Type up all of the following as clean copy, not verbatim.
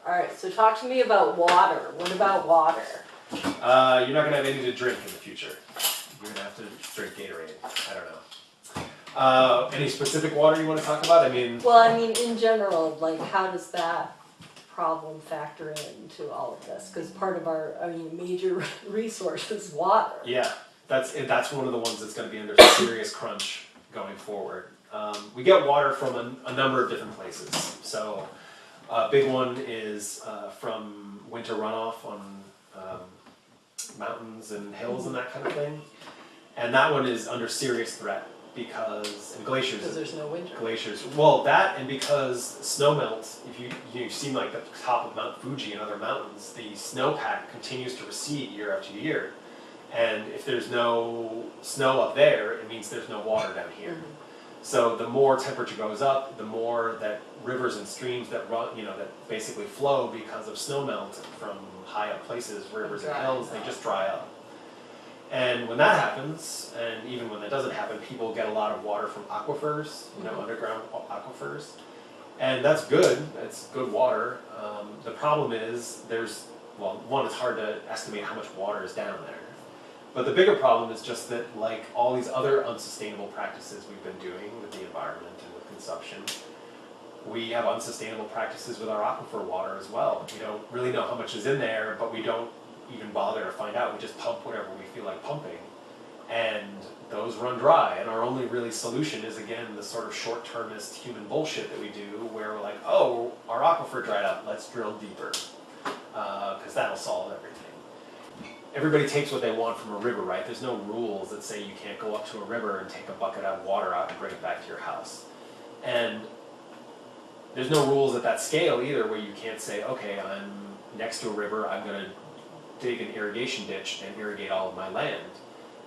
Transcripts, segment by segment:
Alright, so talk to me about water. What about water? You're not going to have anything to drink in the future. You're going to have to drink Gatorade. I don't know. Any specific water you want to talk about? I mean... Well, I mean, in general, like, how does that problem factor into all of this? Because part of our, major resource is water. Yeah, that's one of the ones that's going to be under serious crunch going forward. We get water from a number of different places. So a big one is from winter runoff on mountains and hills and that kind of thing. And that one is under serious threat because glaciers. Because there's no winter. Glaciers. Well, that and because snow melt. If you've seen like the top of Mount Fuji and other mountains, the snowpack continues to recede year after year. And if there's no snow up there, it means there's no water down here. Mm-hmm. So the more temperature goes up, the more that rivers and streams that run, that basically flow because of snow melt from high up places, rivers and hills, they just dry up. And when that happens, and even when that doesn't happen, people get a lot of water from aquifers, underground aquifers. And that's good, it's good water. The problem is one, it's hard to estimate how much water is down there. But the bigger problem is just that, like all these other unsustainable practices we've been doing with the environment and with consumption, we have unsustainable practices with our aquifer water as well. We don't really know how much is in there, but we don't even bother to find out. We just pump whatever we feel like pumping, and those run dry. And our only really solution is, again, the sort of short-termist human bullshit that we do, where we're like, oh, our aquifer dried up, let's drill deeper, because that'll solve everything. Everybody takes what they want from a river, right? There's no rules that say you can't go up to a river and take a bucket of water out and bring it back to your house. And there's no rules at that scale either, where you can't say, okay, I'm next to a river, I'm going to dig an irrigation ditch and irrigate all of my land.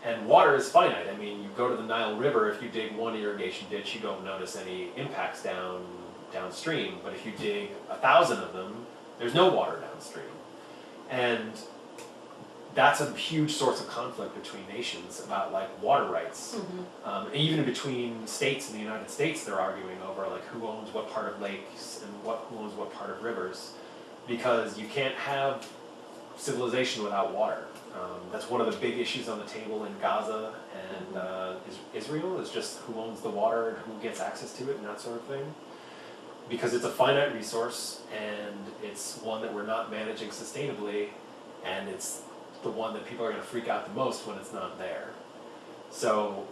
And water is finite. I mean, you go to the Nile River, if you dig one irrigation ditch, you don't notice any impacts downstream. But if you dig 1,000 of them, there's no water downstream. And that's a huge source of conflict between nations about like water rights. Mm-hmm. Even between states in the United States, they're arguing over like who owns what part of lakes and who owns what part of rivers, because you can't have civilization without water. That's one of the big issues on the table in Gaza and Israel, is just who owns the water and who gets access to it and that sort of thing. Because it's a finite resource, and it's one that we're not managing sustainably, and it's the one that people are going to freak out the most when it's not there. So,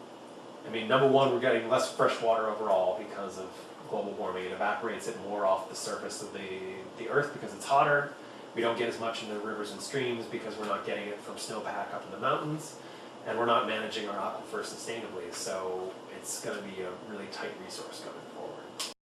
I mean, number one, we're getting less fresh water overall because of global warming. It evaporates it more off the surface of the earth because it's hotter. We don't get as much in the rivers and streams because we're not getting it from snowpack up in the mountains, and we're not managing our aquifer sustainably. So it's going to be a really tight resource going forward.